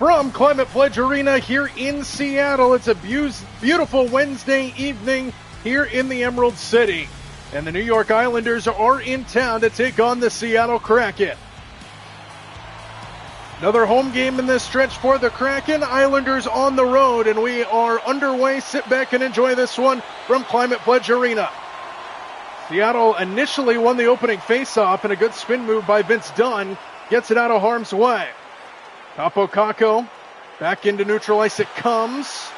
From Climate Pledge Arena here in Seattle, it's a beautiful Wednesday evening here in the Emerald City. And the New York Islanders are in town to take on the Seattle Kraken. Another home game in this stretch for the Kraken. Islanders on the road, and we are underway. Sit back and enjoy this one from Climate Pledge Arena. Seattle initially won the opening faceoff, and a good spin move by Vince Dunn gets it out of harm's way. Capo Caco back into neutral ice it comes.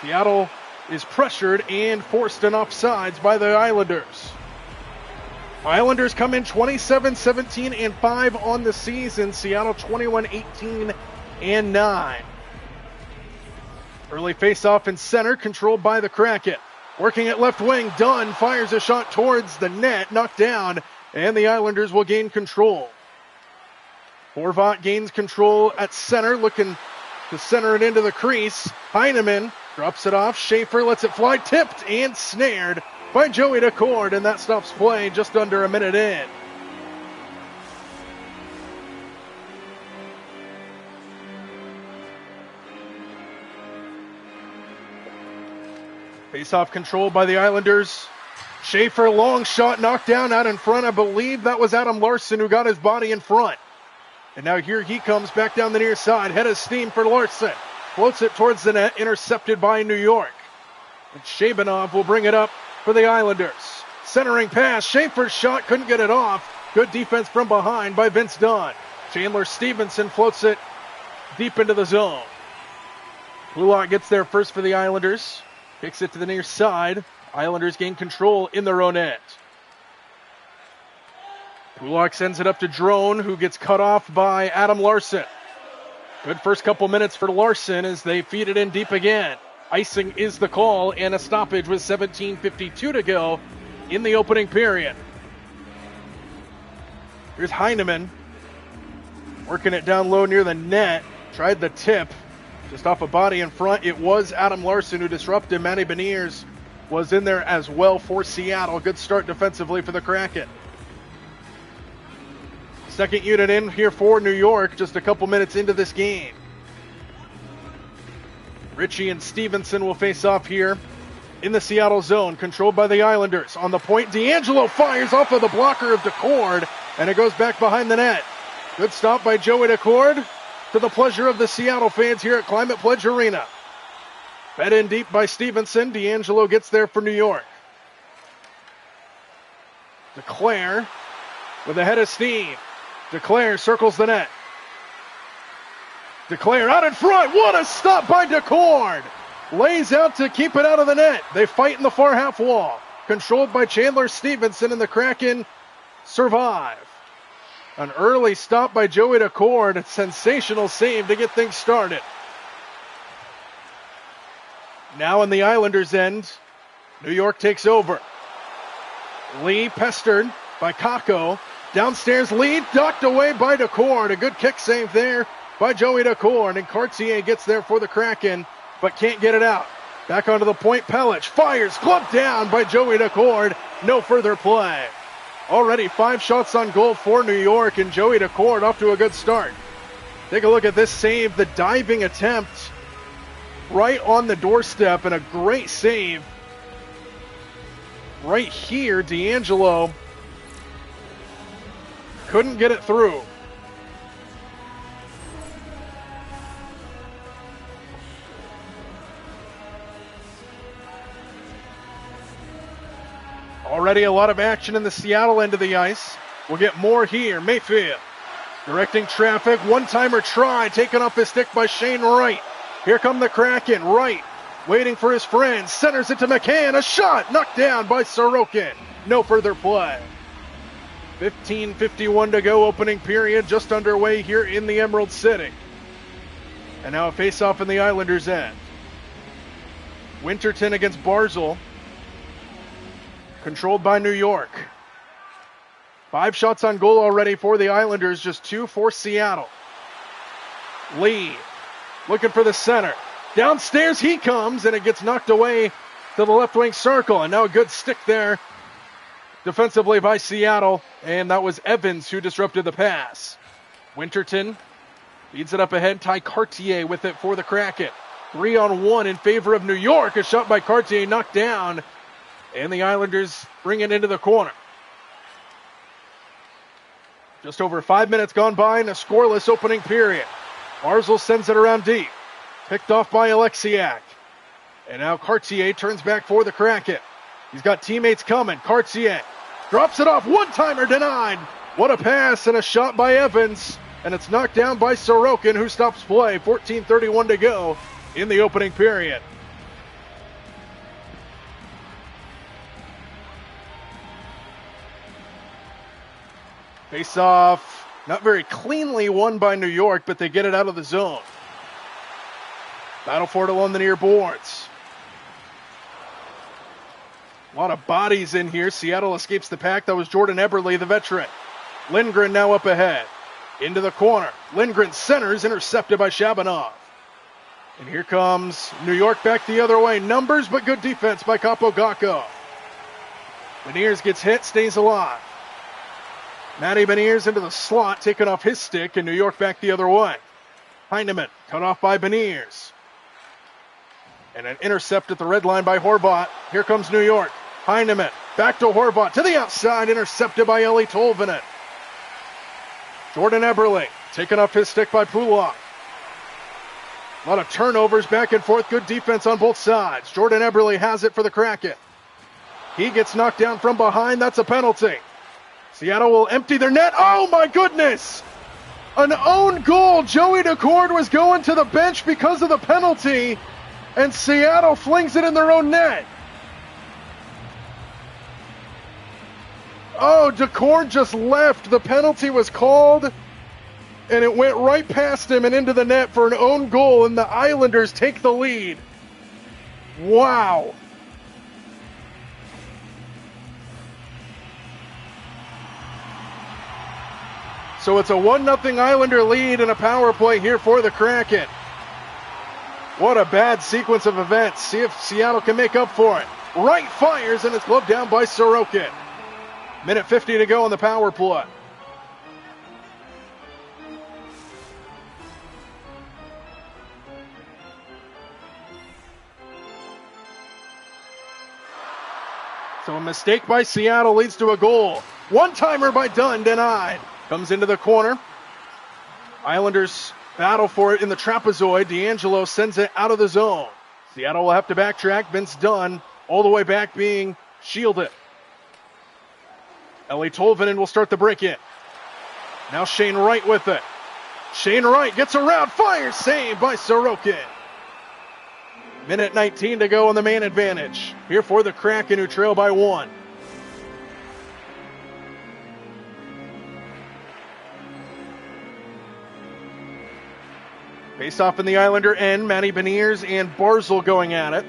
Seattle is pressured and forced in offsides by the Islanders. Islanders come in 27-17-5 on the season. Seattle 21-18-9. Early faceoff in center, controlled by the Kraken. Working at left wing, Dunn fires a shot towards the net, knocked down, and the Islanders will gain control. Horvat gains control at center, looking to center it into the crease. Heineman drops it off. Schaefer lets it fly, tipped and snared by Joey Decord, and that stops play just under a minute in. Face-off controlled by the Islanders. Schaefer, long shot, knocked down out in front. I believe that was Adam Larsson who got his body in front. And now here he comes back down the near side. Head of steam for Larsson. Floats it towards the net, intercepted by New York. And Shabanov will bring it up for the Islanders. Centering pass, Schaefer's shot, couldn't get it off. Good defense from behind by Vince Dunn. Chandler Stevenson floats it deep into the zone. Kulak gets there first for the Islanders. Kicks it to the near side. Islanders gain control in their own end. Kulak sends it up to Drone, who gets cut off by Adam Larsson. Good first couple minutes for Larsson as they feed it in deep again. Icing is the call, and a stoppage with 17:52 to go in the opening period. Here's Heineman working it down low near the net. Tried the tip, just off a body in front. It was Adam Larsson who disrupted. Matty Beniers was in there as well for Seattle. Good start defensively for the Kraken. Second unit in here for New York, just a couple minutes into this game. Ritchie and Stevenson will face off here in the Seattle zone, controlled by the Islanders. On the point, D'Angelo fires off of the blocker of Decord, and it goes back behind the net. Good stop by Joey Decord, to the pleasure of the Seattle fans here at Climate Pledge Arena. Fed in deep by Stevenson. D'Angelo gets there for New York. DeClaire with a head of steam. DeClaire circles the net. DeClaire out in front. What a stop by Decord. Lays out to keep it out of the net. They fight in the far half wall. Controlled by Chandler Stevenson, and the Kraken survive. An early stop by Joey Decord. A sensational save to get things started. Now in the Islanders' end, New York takes over. Lee pestered by Kako. Downstairs lead, knocked away by Decord. A good kick save there by Joey Decord. And Cartier gets there for the Kraken, but can't get it out. Back onto the point, Pellich fires, gloved down by Joey Decord. No further play. Already 5 shots on goal for New York, and Joey Decord off to a good start. Take a look at this save, the diving attempt right on the doorstep, and a great save right here. D'Angelo couldn't get it through. Already a lot of action in the Seattle end of the ice. We'll get more here. Mayfield directing traffic. One-timer try taken off his stick by Shane Wright. Here come the Kraken. Wright waiting for his friend. Centers it to McCann. A shot knocked down by Sorokin. No further play. 15:51 to go, opening period just underway here in the Emerald City. And now a face-off in the Islanders' end. Winterton against Barzal. Controlled by New York. 5 shots on goal already for the Islanders, just 2 for Seattle. Lee looking for the center. Downstairs he comes, and it gets knocked away to the left wing circle. And now a good stick there defensively by Seattle, and that was Evans who disrupted the pass. Winterton Feeds it up ahead. Ty Cartier with it for the Kraken. 3-on-1 in favor of New York. A shot by Cartier knocked down. And the Islanders bring it into the corner. Just over 5 minutes gone by in a scoreless opening period. Barzal sends it around deep. Picked off by Alexiak. And now Cartier turns back for the Kraken. He's got teammates coming. Cartier drops it off. One-timer denied. What a pass and a shot by Evans. And it's knocked down by Sorokin, who stops play. 14:31 to go in the opening period. Face-off, not very cleanly won by New York, but they get it out of the zone. Battle for it along the near boards. A lot of bodies in here. Seattle escapes the pack. That was Jordan Eberle, the veteran. Lindgren now up ahead. Into the corner. Lindgren centers, intercepted by Shabanov. And here comes New York back the other way. Numbers, but good defense by Capo Gacco. Beniers gets hit, stays alive. Matty Beniers into the slot, taking off his stick, and New York back the other way. Heineman cut off by Beniers. And an intercept at the red line by Horvat. Here comes New York. Heineman back to Horvat, to the outside, intercepted by Eeli Tolvanen. Jordan Eberle taken off his stick by Pulak. A lot of turnovers back and forth. Good defense on both sides. Jordan Eberle has it for the Kraken. He gets knocked down from behind. That's a penalty. Seattle will empty their net. Oh my goodness! An own goal. Joey Decord was going to the bench because of the penalty, and Seattle flings it in their own net. Oh, Decord just left. The penalty was called, and it went right past him and into the net for an own goal, and the Islanders take the lead. Wow. So it's a 1-0 Islander lead and a power play here for the Kraken. What a bad sequence of events. See if Seattle can make up for it. Wright fires, and it's gloved down by Sorokin. Minute 50 to go on the power play. So a mistake by Seattle leads to a goal. One-timer by Dunn, denied. Comes into the corner. Islanders battle for it in the trapezoid. D'Angelo sends it out of the zone. Seattle will have to backtrack. Vince Dunn all the way back being shielded. Eeli Tolvanen will start the break in. Now Shane Wright with it. Shane Wright gets around, fires, saved by Sorokin. Minute 19 to go on the man advantage. Here for the Kraken, who trail by 1. Face off in the Islander end. Matty Beniers and Barzal going at it.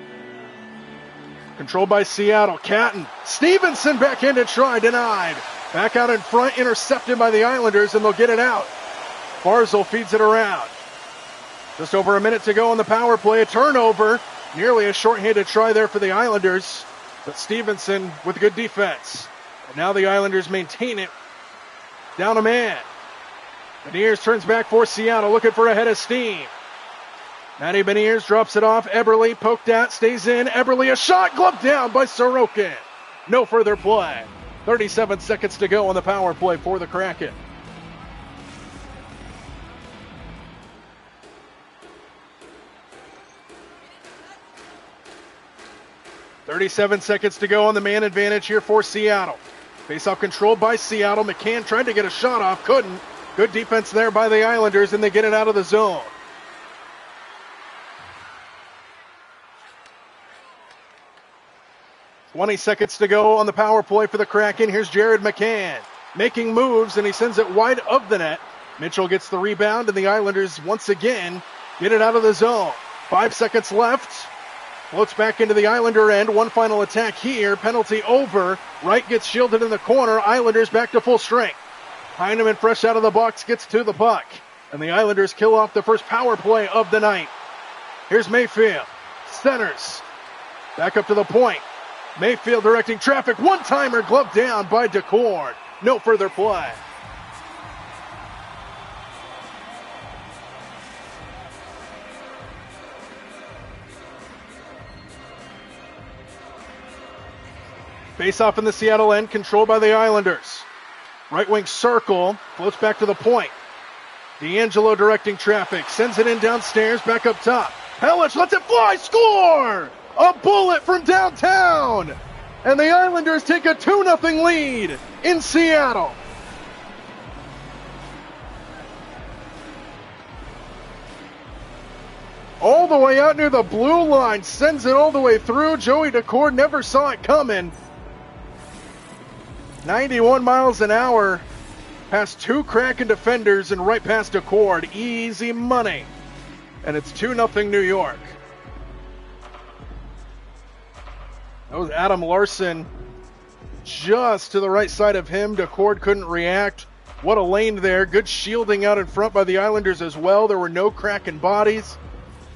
Controlled by Seattle. Catton. Stevenson back in to try. Denied. Back out in front. Intercepted by the Islanders, and they'll get it out. Barzal feeds it around. Just over a minute to go on the power play. A turnover. Nearly a shorthanded try there for the Islanders. But Stevenson with good defense. And now the Islanders maintain it. Down a man. Beniers turns back for Seattle, looking for a head of steam. Matty Beniers drops it off. Eberle poked at, stays in. Eberle, a shot, gloved down by Sorokin. No further play. 37 seconds to go on the power play for the Kraken. .37 seconds to go on the man advantage here for Seattle. Face-off controlled by Seattle. McCann tried to get a shot off, couldn't. Good defense there by the Islanders, and they get it out of the zone. .20 seconds to go on the power play for the Kraken. Here's Jared McCann making moves, and he sends it wide of the net. Mitchell gets the rebound, and the Islanders once again get it out of the zone. 5 seconds left. Floats back into the Islander end. One final attack here. Penalty over. Wright gets shielded in the corner. Islanders back to full strength. Heineman, fresh out of the box, gets to the puck. And the Islanders kill off the first power play of the night. Here's Mayfield. Centers. Back up to the point. Mayfield directing traffic. One-timer gloved down by Decord. No further play. Face-off in the Seattle end, controlled by the Islanders. Right wing circle, floats back to the point. D'Angelo directing traffic, sends it in downstairs, back up top. Helich lets it fly, score! A bullet from downtown! And the Islanders take a 2-0 lead in Seattle. All the way out near the blue line, sends it all the way through. Joey Decord never saw it coming. 91 miles an hour past two Kraken defenders and right past Decord. Easy money. And it's 2-0 New York. That was Adam Larson just to the right side of him. Decord couldn't react. What a lane there. Good shielding out in front by the Islanders as well. There were no Kraken bodies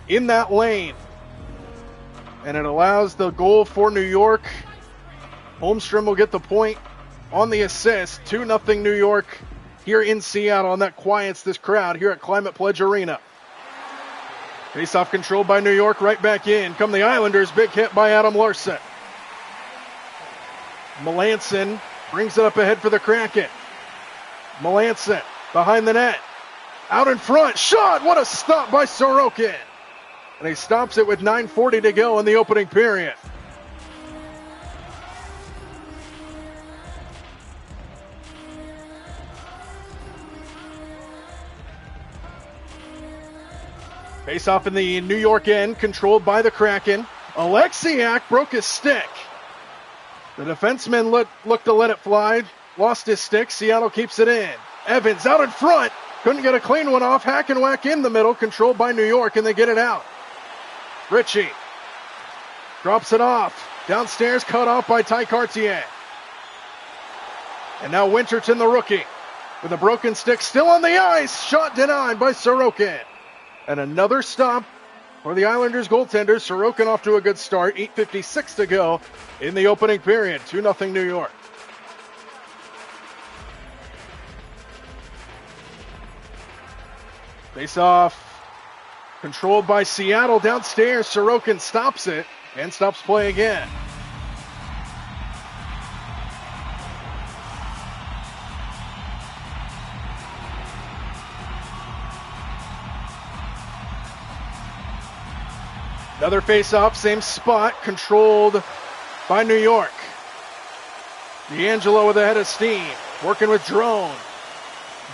in that lane. And it allows the goal for New York. Holmstrom will get the point on the assist. 2-0 New York here in Seattle, and that quiets this crowd here at Climate Pledge Arena. Face-off controlled by New York, right back in. Come the Islanders, big hit by Adam Larson. Melanson brings it up ahead for the Kraken. Melanson behind the net. Out in front, shot! What a stop by Sorokin! And he stops it with 9:40 to go in the opening period. Face-off in the New York end, controlled by the Kraken. Alexiak broke his stick. The defenseman looked to let it fly, lost his stick. Seattle keeps it in. Evans out in front, couldn't get a clean one off. Hack and whack in the middle, controlled by New York, and they get it out. Ritchie drops it off. Downstairs, cut off by Ty Cartier. And now Winterton, the rookie, with a broken stick still on the ice. Shot denied by Sorokin. And another stop for the Islanders goaltender. Sorokin off to a good start. 8:56 to go in the opening period. 2-0 New York. Face-off controlled by Seattle downstairs. Sorokin stops it and stops play again. Another face-off, same spot, controlled by New York. D'Angelo with a head of steam, working with Drone.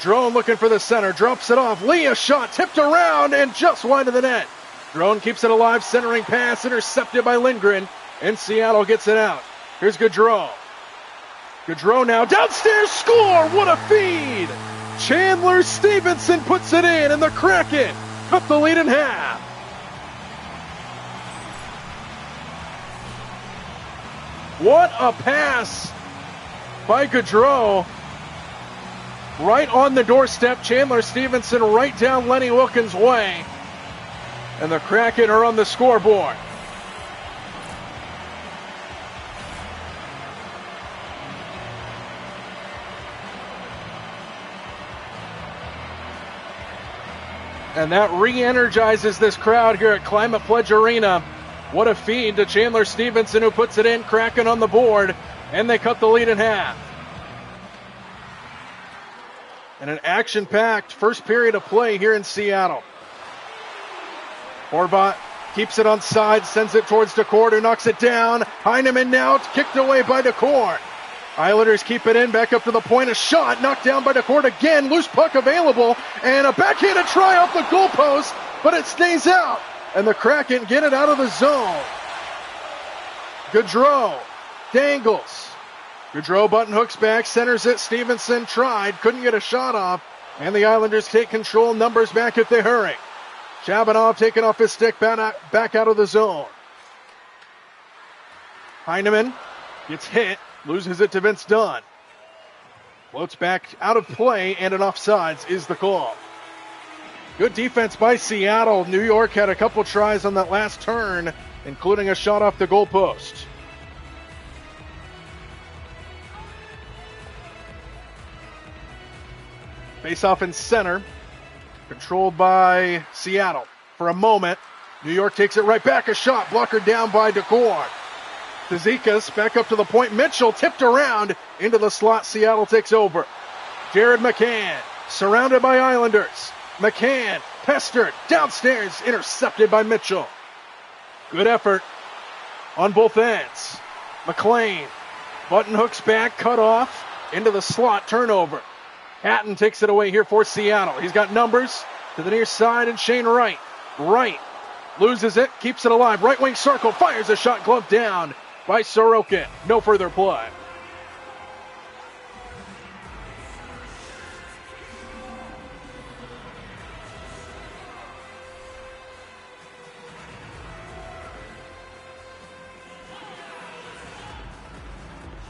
Drone looking for the center, drops it off. Lee, a shot, tipped around and just wide of the net. Drone keeps it alive, centering pass, intercepted by Lindgren, and Seattle gets it out. Here's Gaudreau. Gaudreau now, downstairs, score! What a feed! Chandler Stevenson puts it in, and the Kraken cut the lead in half. What a pass by Gaudreau. Right on the doorstep. Chandler Stevenson right down Lenny Wilkins' way. And the Kraken are on the scoreboard. And that re-energizes this crowd here at Climate Pledge Arena. What a feed to Chandler Stevenson, who puts it in. Kraken on the board, and they cut the lead in half. And an action-packed first period of play here in Seattle. Horvat keeps it on side, sends it towards Decord, who knocks it down. Heineman now kicked away by Decord. Islanders keep it in, back up to the point. A shot knocked down by Decord again. Loose puck available, and a backhanded try off the goalpost, but it stays out. And the Kraken get it out of the zone. Gaudreau dangles. Gaudreau button hooks back, centers it. Stevenson tried, couldn't get a shot off. And the Islanders take control, numbers back if they hurry. Chabanov taking off his stick, back out of the zone. Heineman gets hit, loses it to Vince Dunn. Floats back out of play, and an offsides is the call. Good defense by Seattle. New York had a couple tries on that last turn, including a shot off the goalpost. Face-off in center, controlled by Seattle. For a moment, New York takes it right back. A shot, blocker down by Decord. to Zekas, back up to the point. Mitchell tipped around into the slot. Seattle takes over. Jared McCann, surrounded by Islanders. McCann, pestered, downstairs, intercepted by Mitchell. Good effort on both ends. McLean, button hooks back, cut off, into the slot, turnover. Hatton takes it away here for Seattle. He's got numbers to the near side, and Shane Wright. Wright loses it, keeps it alive. Right wing circle, fires a shot, glove down by Sorokin. No further play.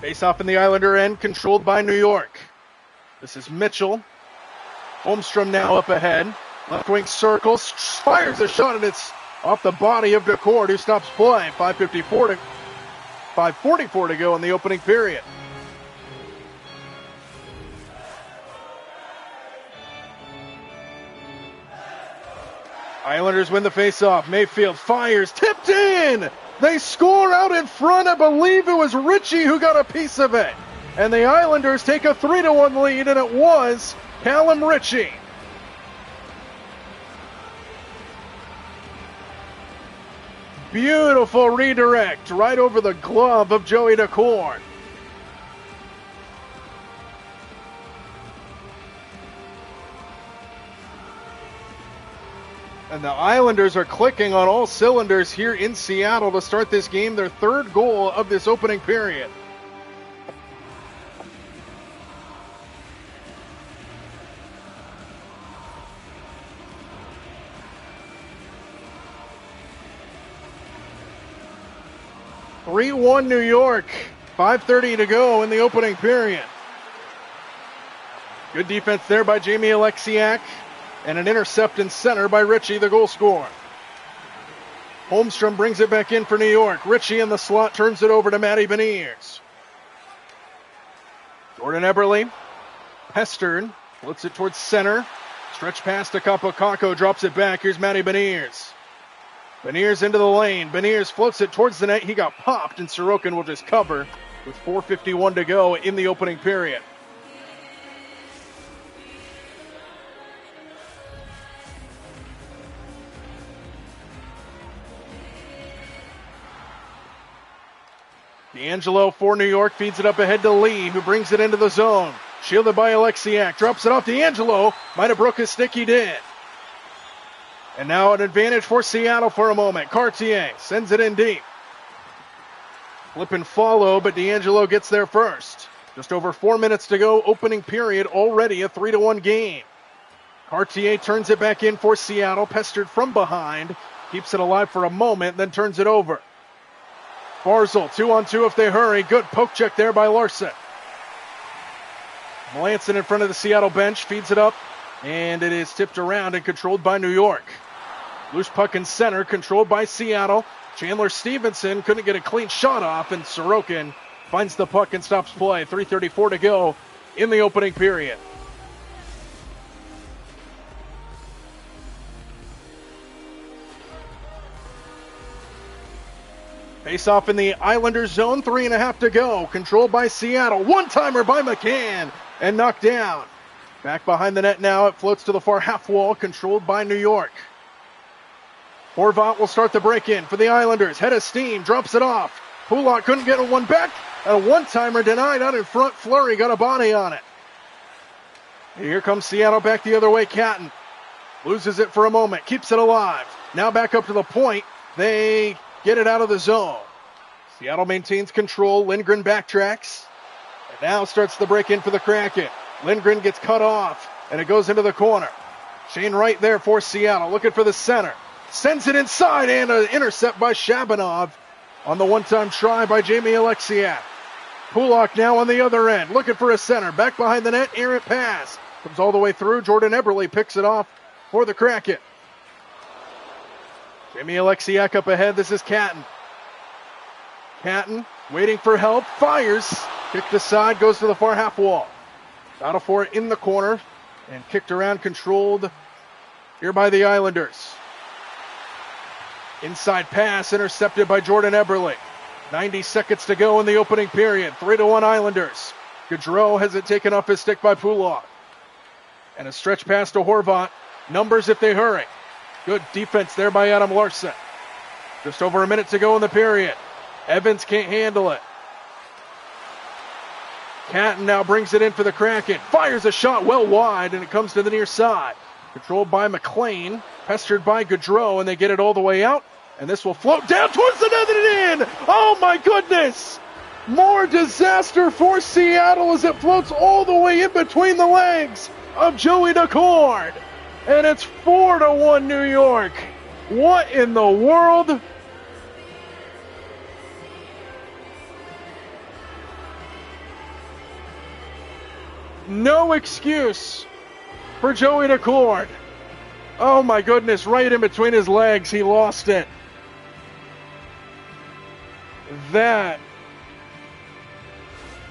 Face off in the Islander end, controlled by New York. This is Mitchell. Holmstrom now up ahead. Left wing circles, fires a shot, and it's off the body of DeCord, who stops play. 5:44 to go in the opening period. Islanders win the faceoff. Mayfield fires, tipped in. They score out in front. I believe it was Ritchie who got a piece of it. And the Islanders take a 3-1 lead, and it was Callum Ritchie. Beautiful redirect right over the glove of Joey DeCord. And the Islanders are clicking on all cylinders here in Seattle to start this game, their third goal of this opening period. (3-1) New York. 5:30 to go in the opening period. Good defense there by Jamie Alexiak. And an intercept in center by Ritchie, the goal scorer. Holmstrom brings it back in for New York. Ritchie in the slot turns it over to Matty Beniers. Jordan Eberle, pestered, flips it towards center. Stretch pass to Kapokako, drops it back. Here's Matty Beniers. Beniers into the lane. Beniers floats it towards the net. He got popped, and Sorokin will just cover with 4:51 to go in the opening period. D'Angelo for New York feeds it up ahead to Lee, who brings it into the zone. Shielded by Alexiak. Drops it off. D'Angelo might have broke his stick. He did. And now an advantage for Seattle for a moment. Cartier sends it in deep. Flip and follow, but D'Angelo gets there first. Just over 4 minutes to go. Opening period, already a 3-1 game. Cartier turns it back in for Seattle. Pestered from behind. Keeps it alive for a moment, then turns it over. Barzal, 2-on-2 if they hurry. Good poke check there by Larson. Melanson in front of the Seattle bench, feeds it up, and it is tipped around and controlled by New York. Loose puck in center, controlled by Seattle. Chandler Stevenson couldn't get a clean shot off, and Sorokin finds the puck and stops play. 3:34 to go in the opening period. Face off in the Islanders zone, 3.5 to go. Controlled by Seattle. One-timer by McCann and knocked down. Back behind the net now. It floats to the far half wall, controlled by New York. Horvat will start the break-in for the Islanders. Head of steam, drops it off. Pulak couldn't get one back. A one-timer denied out in front. Fleury got a body on it. Here comes Seattle back the other way. Catton loses it for a moment, keeps it alive. Now back up to the point. They get it out of the zone. Seattle maintains control. Lindgren backtracks. And now starts the break-in for the Kraken. Lindgren gets cut off, and it goes into the corner. Shane Wright there for Seattle, looking for the center. Sends it inside, and an intercept by Shabanov on the one-time try by Jamie Alexiak. Pulak now on the other end, looking for a center. Back behind the net, errant pass. Comes all the way through. Jordan Eberle picks it off for the Kraken. Jamie Alexiak up ahead. This is Catton. Catton waiting for help. Fires. Kicked aside. Goes to the far half wall. Battle for it in the corner. And kicked around. Controlled here by the Islanders. Inside pass intercepted by Jordan Eberle. 90 seconds to go in the opening period. 3-1 Islanders. Gaudreau has it taken off his stick by Pulak. And a stretch pass to Horvat. Numbers if they hurry. Good defense there by Adam Larsson. Just over a minute to go in the period. Evans can't handle it. Catton now brings it in for the Kraken. Fires a shot well wide, and it comes to the near side. Controlled by McLean. Pestered by Gaudreau, and they get it all the way out. And this will float down towards the net and in. Oh my goodness! More disaster for Seattle as it floats all the way in between the legs of Joey Daccord. And it's 4-1 New York. What in the world? No excuse for Joey Daccord. Oh my goodness, right in between his legs, he lost it. That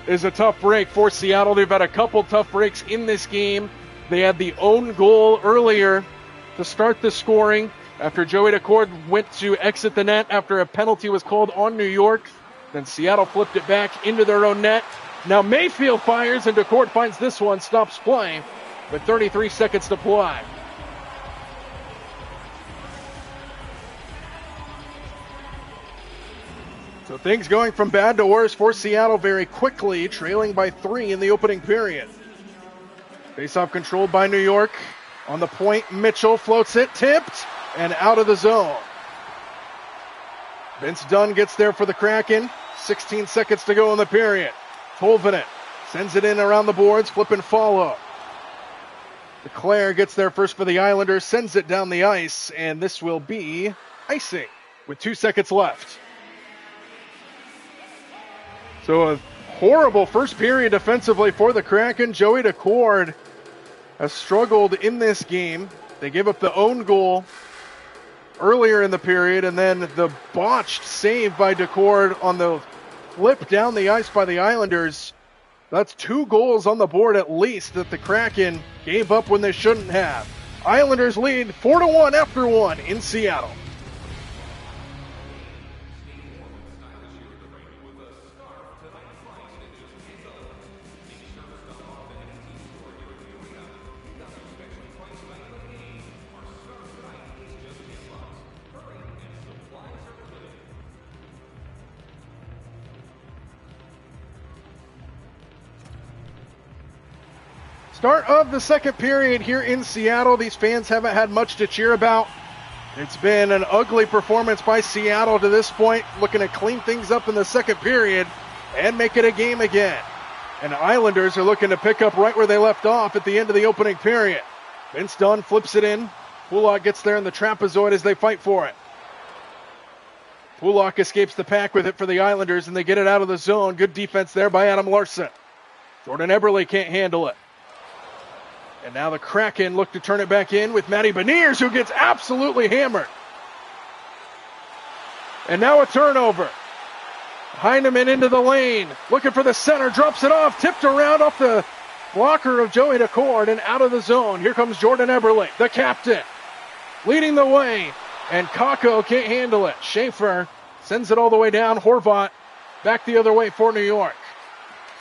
is a tough break for Seattle. They've had a couple tough breaks in this game. They had the own goal earlier to start the scoring after Joey Daccord went to exit the net after a penalty was called on New York. Then Seattle flipped it back into their own net. Now Mayfield fires and Daccord finds this one, stops play with 33 seconds to play. So things going from bad to worse for Seattle very quickly, trailing by 3 in the opening period. Faceoff controlled by New York. On the point, Mitchell floats it, tipped, and out of the zone. Vince Dunn gets there for the Kraken. 16 seconds to go in the period. Tolvanen sends it in around the boards, flip and follow. LeClaire gets there first for the Islanders, sends it down the ice, and this will be icing with 2 seconds left. So a horrible first period defensively for the Kraken. Joey Daccord has struggled in this game. They gave up the own goal earlier in the period, and then the botched save by Daccord on the flip down the ice by the Islanders. That's 2 goals on the board at least that the Kraken gave up when they shouldn't have. Islanders lead 4-1 after 1 in Seattle. Start of the second period here in Seattle. These fans haven't had much to cheer about. It's been an ugly performance by Seattle to this point, looking to clean things up in the second period and make it a game again. And the Islanders are looking to pick up right where they left off at the end of the opening period. Vince Dunn flips it in. Pulak gets there in the trapezoid as they fight for it. Pulak escapes the pack with it for the Islanders, and they get it out of the zone. Good defense there by Adam Larsson. Jordan Eberle can't handle it. And now the Kraken look to turn it back in with Matty Beniers, who gets absolutely hammered. And now a turnover. Heineman into the lane, looking for the center, drops it off, tipped around off the blocker of Joey Daccord and out of the zone. Here comes Jordan Eberle, the captain, leading the way. And Kakko can't handle it. Schaefer sends it all the way down. Horvat back the other way for New York.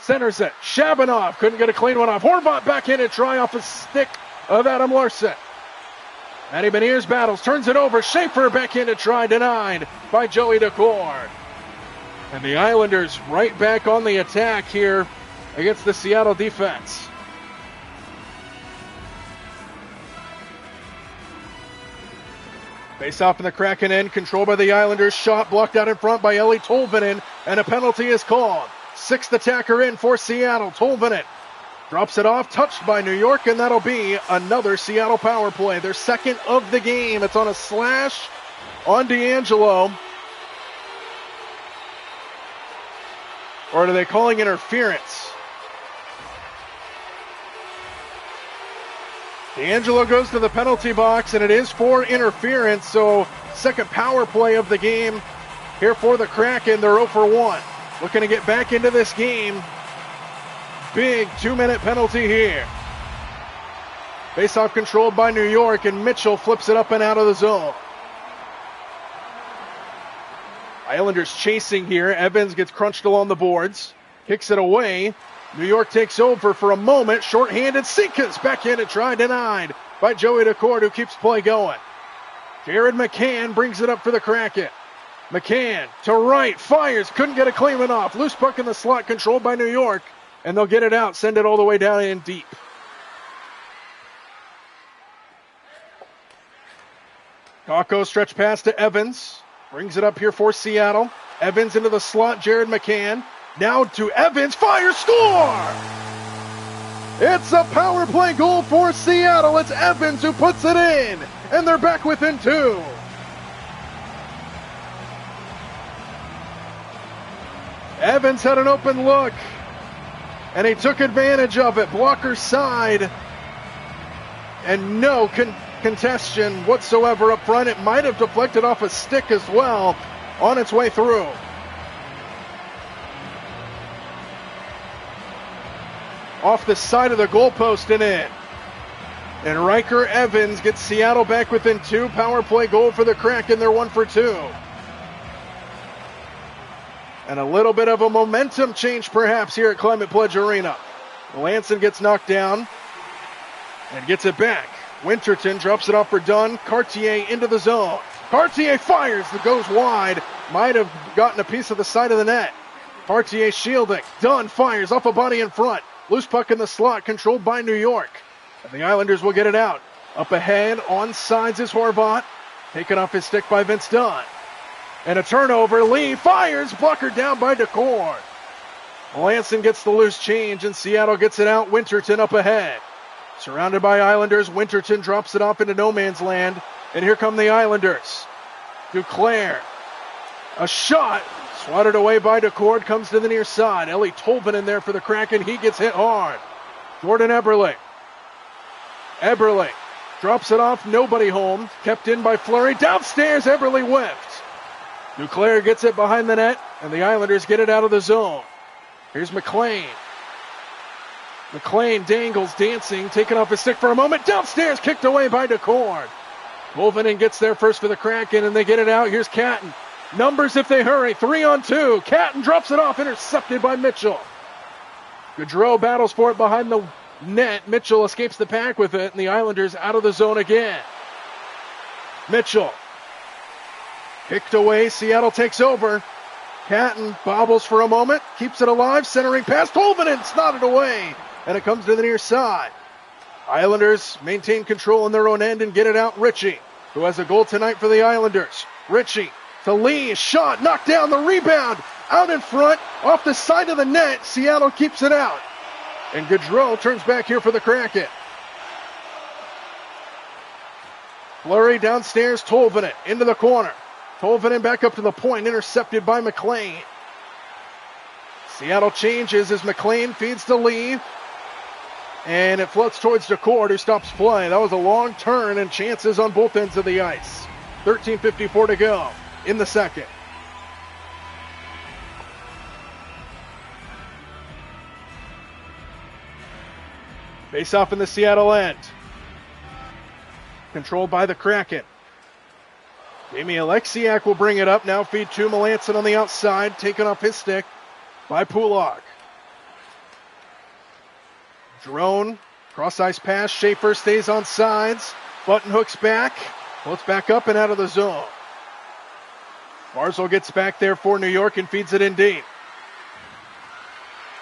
Centers it. Shabanov couldn't get a clean one off. Horvat back in and try off the stick of Adam Larsson. Matty Beniers battles, turns it over. Schaefer back in to try, denied by Joey Daccord. And the Islanders right back on the attack here against the Seattle defense. Face off in the Kraken end, controlled by the Islanders. Shot blocked out in front by Eeli Tolvanen, and a penalty is called. 6th attacker in for Seattle. Tolvanen drops it off, touched by New York, and that'll be another Seattle power play. Their second of the game. It's on a slash on D'Angelo. Or are they calling interference? D'Angelo goes to the penalty box, and it is for interference. So second power play of the game here for the Kraken. They're 0 for 1. Looking to get back into this game. Big 2-minute penalty here. Faceoff controlled by New York, and Mitchell flips it up and out of the zone. Islanders chasing here. Evans gets crunched along the boards. Kicks it away. New York takes over for a moment. Short-handed Seekers. Backhanded try denied by Joey Decord, who keeps play going. Jared McCann brings it up for the Kraken. McCann to right. Fires. Couldn't get a clean one off. Loose puck in the slot controlled by New York. And they'll get it out. Send it all the way down in deep. Kakko stretch pass to Evans. Brings it up here for Seattle. Evans into the slot. Jared McCann. Now to Evans. Fire. Score! It's a power play goal for Seattle. It's Evans who puts it in. And they're back within 2. Evans had an open look. And he took advantage of it. Blocker side. And no contention whatsoever up front. It might have deflected off a stick as well on its way through. Off the side of the goalpost and in. And Riker Evans gets Seattle back within 2. Power play goal for the Kraken. They're 1 for 2. And a little bit of a momentum change perhaps here at Climate Pledge Arena. Melanson gets knocked down and gets it back. Winterton drops it off for Dunn. Cartier into the zone. Cartier fires. That goes wide. Might have gotten a piece of the side of the net. Cartier shielding. Dunn fires off a body in front. Loose puck in the slot controlled by New York. And the Islanders will get it out. Up ahead, on sides is Horvat. Taken off his stick by Vince Dunn. And a turnover. Lee fires. Blocker down by Decord. Melanson gets the loose change and Seattle gets it out. Winterton up ahead. Surrounded by Islanders. Winterton drops it off into no man's land. And here come the Islanders. Duclair. A shot. Swatted away by Decord. Comes to the near side. Ellie Tolvin in there for the Kraken. He gets hit hard. Jordan Eberle. Eberle drops it off. Nobody home. Kept in by Fleury. Downstairs. Eberle whiffed. Duclair gets it behind the net. And the Islanders get it out of the zone. Here's McLean. McLean dangles, dancing, taken off his stick for a moment. Downstairs, kicked away by Decord. Wolvenin gets there first for the Kraken, and they get it out. Here's Catton. Numbers if they hurry. 3-on-2. Catton drops it off, intercepted by Mitchell. Gaudreau battles for it behind the net. Mitchell escapes the pack with it, and the Islanders out of the zone again. Mitchell. Kicked away. Seattle takes over. Catton bobbles for a moment, keeps it alive, centering pass. Tolvanen snotted away, and it comes to the near side. Islanders maintain control in their own end and get it out. Ritchie, who has a goal tonight for the Islanders. Ritchie to Lee, shot, knocked down, the rebound, out in front, off the side of the net. Seattle keeps it out. And Gaudreau turns back here for the Kraken. Fleury downstairs, Tolvanen into the corner. Tolvanen back up to the point, intercepted by McLean. Seattle changes as McLean feeds to Lee. And it floats towards Decord, who stops play. That was a long turn and chances on both ends of the ice. 13:54 to go in the second. Face off in the Seattle end. Controlled by the Kraken. Jamie Alexiak will bring it up. Now feed to Melanson on the outside. Taken off his stick by Pulak. Drone. Cross-ice pass. Schaefer stays on sides. Button hooks back. Floats back up and out of the zone. Barzal gets back there for New York and feeds it in deep.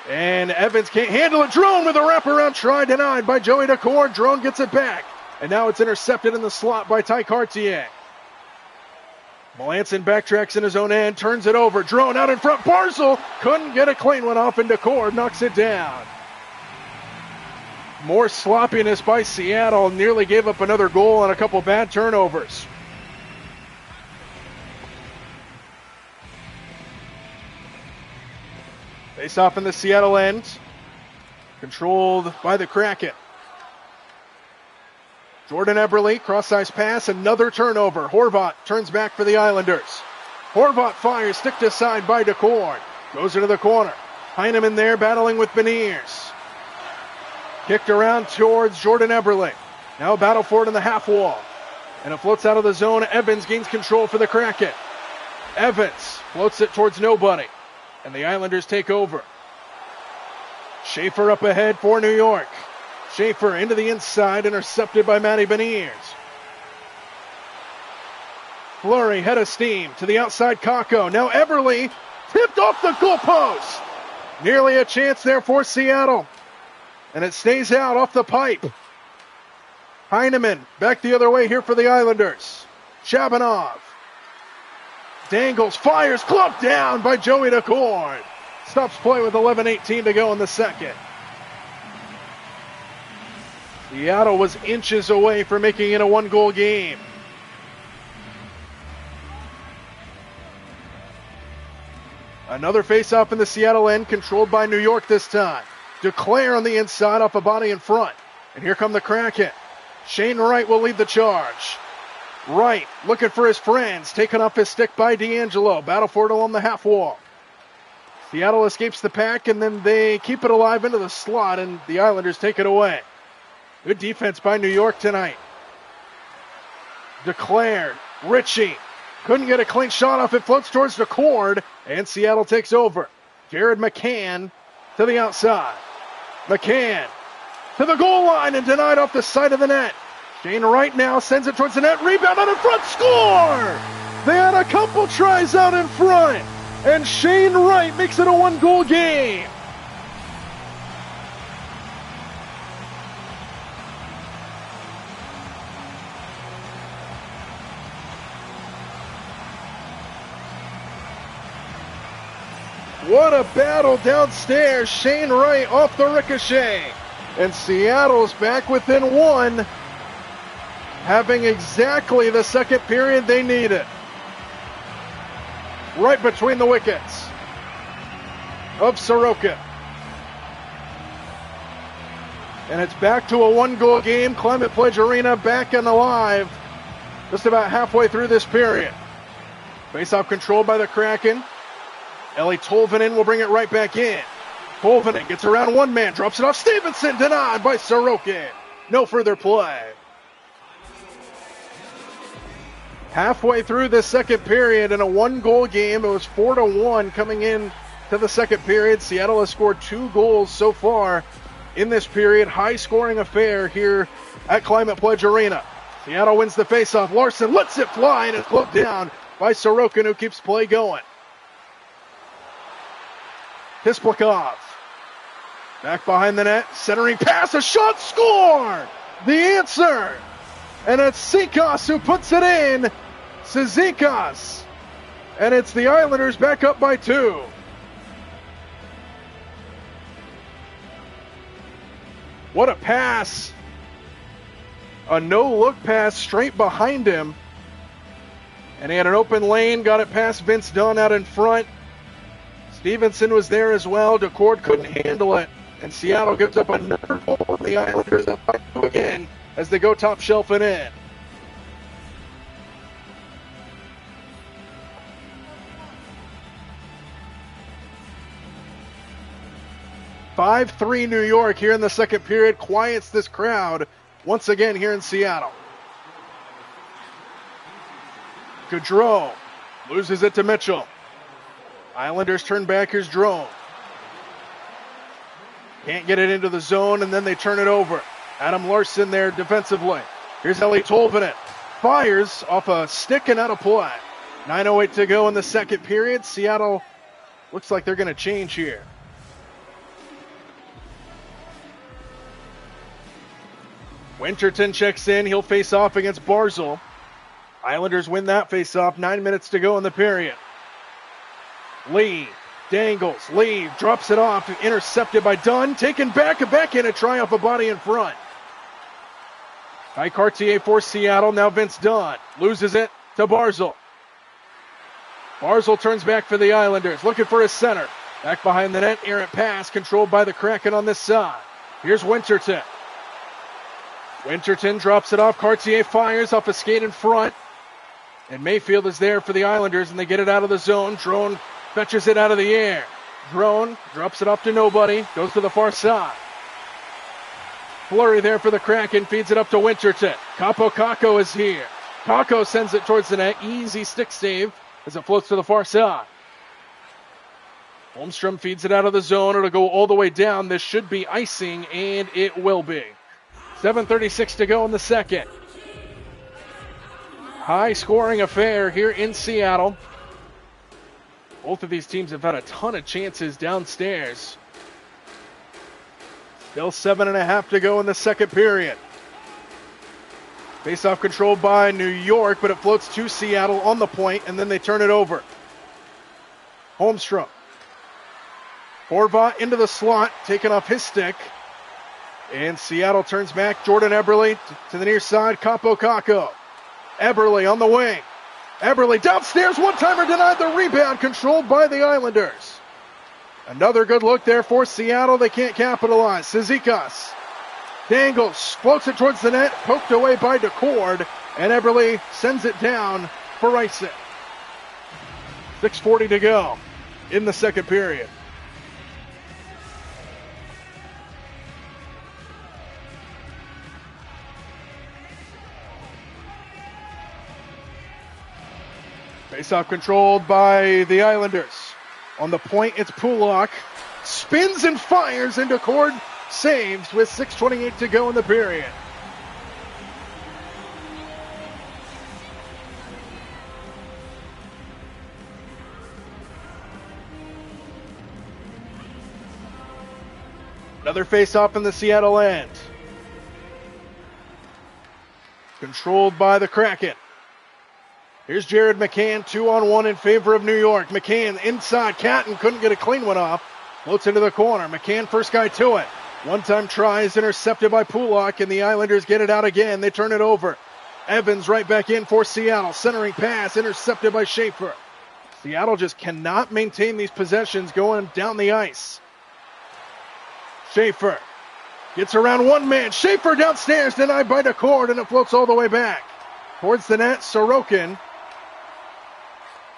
And Evans can't handle it. Drone with a wraparound try denied by Joey Decord. Drone gets it back. And now it's intercepted in the slot by Ty Cartier. Melanson backtracks in his own end, turns it over. Drone out in front. Barzal couldn't get a clean one off, and Decord knocks it down. More sloppiness by Seattle. Nearly gave up another goal and a couple bad turnovers. Face off in the Seattle end. Controlled by the Kraken. Jordan Eberle, cross-ice pass, another turnover. Horvat turns back for the Islanders. Horvat fires, stick to side by Decord. Goes into the corner. Heineman there battling with Beniers. Kicked around towards Jordan Eberle. Now battle for it in the half wall. And it floats out of the zone. Evans gains control for the Kraken. Evans floats it towards nobody, and the Islanders take over. Schaefer up ahead for New York. Schaefer into the inside, intercepted by Matty Beniers. Fleury, head of steam, to the outside, Kakko. Now Everly, tipped off the goalpost. Nearly a chance there for Seattle. And it stays out off the pipe. Heineman back the other way here for the Islanders. Shabanov dangles, fires, clubbed down by Joey Decord. Stops play with 11:18 to go in the second. Seattle was inches away from making it a one-goal game. Another face-off in the Seattle end, controlled by New York this time. Declare on the inside off a body in front. And here come the Kraken. Shane Wright will lead the charge. Wright looking for his friends, taken off his stick by D'Angelo. Battle for it along the half wall. Seattle escapes the pack, and then they keep it alive into the slot, and the Islanders take it away. Good defense by New York tonight. Declared. Ritchie couldn't get a clean shot off. It floats towards the cord, and Seattle takes over. Jared McCann to the outside. McCann to the goal line and denied off the side of the net. Shane Wright now sends it towards the net. Rebound out in front. Score! They had a couple tries out in front, and Shane Wright makes it a one-goal game. What a battle downstairs. Shane Wright off the ricochet. And Seattle's back within one, having exactly the second period they needed. Right between the wickets of Soroka. And it's back to a one-goal game. Climate Pledge Arena back and alive just about halfway through this period. Face-off controlled by the Kraken. Eli Tolvanen will bring it right back in. Tolvanen gets around one man, drops it off. Stevenson denied by Sorokin. No further play. Halfway through the second period in a one-goal game. It was 4-1 coming in to the second period. Seattle has scored 2 goals so far in this period. High-scoring affair here at Climate Pledge Arena. Seattle wins the face-off. Larson lets it fly, and it's clubbed down by Sorokin, who keeps play going. Pisplikov back behind the net, centering pass, a shot, score! The answer! And it's Cizikas who puts it in. Cizikas. And it's the Islanders back up by 2. What a pass. A no-look pass straight behind him. And he had an open lane, got it past Vince Dunn out in front. Stevenson was there as well. Decord couldn't handle it. And Seattle gives up another goal. The Islanders up by 2 again as they go top shelf and in. (5-3) New York here in the second period. Quiets this crowd once again here in Seattle. Gaudreau loses it to Mitchell. Islanders turn back. Here's Drone. Can't get it into the zone, and then they turn it over. Adam Larson there defensively. Here's Eli Tolvanen. Fires off a stick and out of play. 9:08 to go in the second period. Seattle looks like they're going to change here. Winterton checks in. He'll face off against Barzal. Islanders win that face off. 9 minutes to go in the period. Lee dangles. Lee drops it off. Intercepted by Dunn. Taken back in a try off a body in front. High Cartier for Seattle. Now Vince Dunn loses it to Barzal. Barzal turns back for the Islanders. Looking for his center. Back behind the net. Errant pass controlled by the Kraken on this side. Here's Winterton. Winterton drops it off. Cartier fires off a skate in front. And Mayfield is there for the Islanders, and they get it out of the zone. Drone fetches it out of the air. Drone drops it off to nobody. Goes to the far side. Fleury there for the Kraken. Feeds it up to Winterton. Kakko is here. Kakko sends it towards the net. Easy stick save as it floats to the far side. Holmstrom feeds it out of the zone. It'll go all the way down. This should be icing, and it will be. 7:36 to go in the second. High-scoring affair here in Seattle. Both of these teams have had a ton of chances downstairs. Still 7.5 to go in the second period. Face-off controlled by New York, but it floats to Seattle on the point, and then they turn it over. Holmstrom. Horvat into the slot, taking off his stick. And Seattle turns back. Jordan Eberle to the near side. Capo Caco. Eberle on the wing. Eberle downstairs. One-timer denied the rebound. Controlled by the Islanders. Another good look there for Seattle. They can't capitalize. Cizikas dangles. Floats it towards the net. Poked away by DeCord. And Eberle sends it down for icing. 6:40 to go in the second period. Face-off controlled by the Islanders. On the point, it's Pulak. Spins and fires, and DeCord saves with 6:28 to go in the period. Another face-off in the Seattle end. Controlled by the Kraken. Here's Jared McCann, 2-on-1 in favor of New York. McCann inside. Catton couldn't get a clean one off. Floats into the corner. McCann first guy to it. One-time try is intercepted by Pulak, and the Islanders get it out again. They turn it over. Evans right back in for Seattle. Centering pass intercepted by Schaefer. Seattle just cannot maintain these possessions going down the ice. Schaefer gets around one man. Schaefer downstairs, denied by DeCord, and it floats all the way back. Towards the net, Sorokin.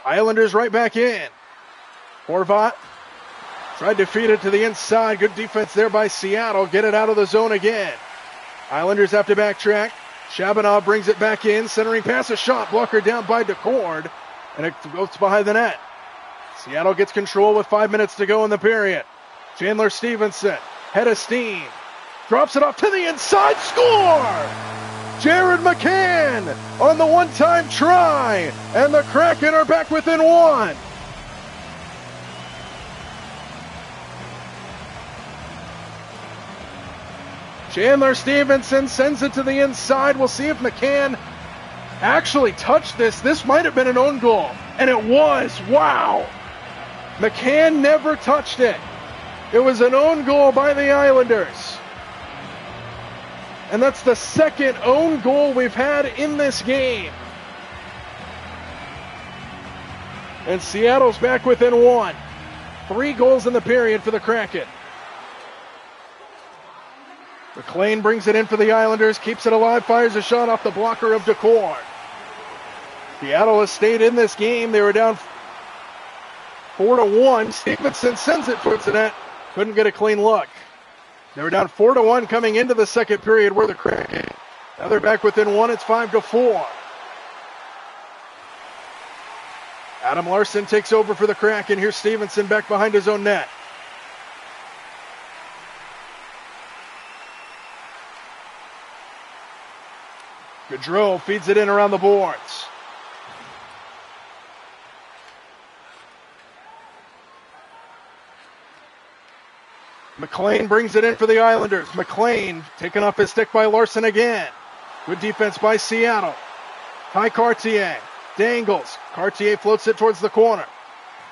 Islanders right back in. Horvat tried to feed it to the inside. Good defense there by Seattle. Get it out of the zone again. Islanders have to backtrack. Shabanov brings it back in. Centering pass, a shot. Blocker down by DeCord. And it goes behind the net. Seattle gets control with 5 minutes to go in the period. Chandler Stevenson. Head of steam. Drops it off to the inside. Score! Jared McCann on the one-time try, and the Kraken are back within one. Chandler Stevenson sends it to the inside. We'll see if McCann actually touched this. This might have been an own goal, and it was. Wow. McCann never touched it. It was an own goal by the Islanders. And that's the second own goal we've had in this game. And Seattle's back within one. 3 goals in the period for the Kraken. McLean brings it in for the Islanders, keeps it alive, fires a shot off the blocker of DeCord. Seattle has stayed in this game. They were down 4-1. Stevenson sends it towards the net. Couldn't get a clean look. They were down 4-1 coming into the second period where the Kraken. Now they're back within one. It's 5-4. Adam Larsson takes over for the Kraken. Here's Stevenson back behind his own net. Gaudreau feeds it in around the boards. McLean brings it in for the Islanders. McLean taken off his stick by Larsson again. Good defense by Seattle. Ty Cartier dangles. Cartier floats it towards the corner.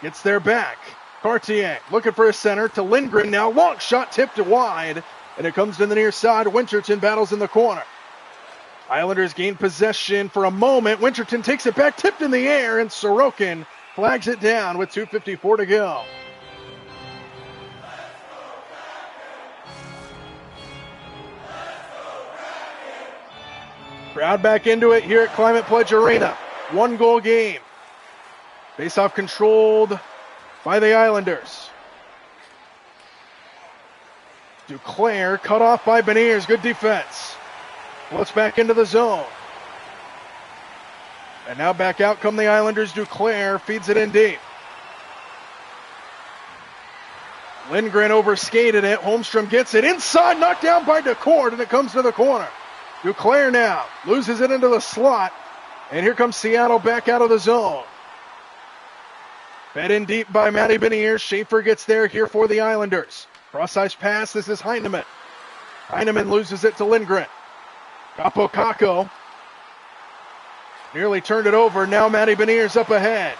Gets there back. Cartier looking for a center to Lindgren now. Long shot tipped wide, and it comes to the near side. Winterton battles in the corner. Islanders gain possession for a moment. Winterton takes it back, tipped in the air, and Sorokin flags it down with 2:54 to go. Crowd back into it here at Climate Pledge Arena. 1-goal game. Face-off controlled by the Islanders. Duclair cut off by Beniers. Good defense. Floats back into the zone. And now back out come the Islanders. Duclair feeds it in deep. Lindgren overskated it. Holmstrom gets it inside, knocked down by DeCord, and it comes to the corner. Duclair now loses it into the slot, and here comes Seattle back out of the zone. Fed in deep by Matty Beniers. Schaefer gets there here for the Islanders. Cross-ice pass, this is Heineman. Heineman loses it to Lindgren. Kako nearly turned it over. Now Matty Beniers up ahead.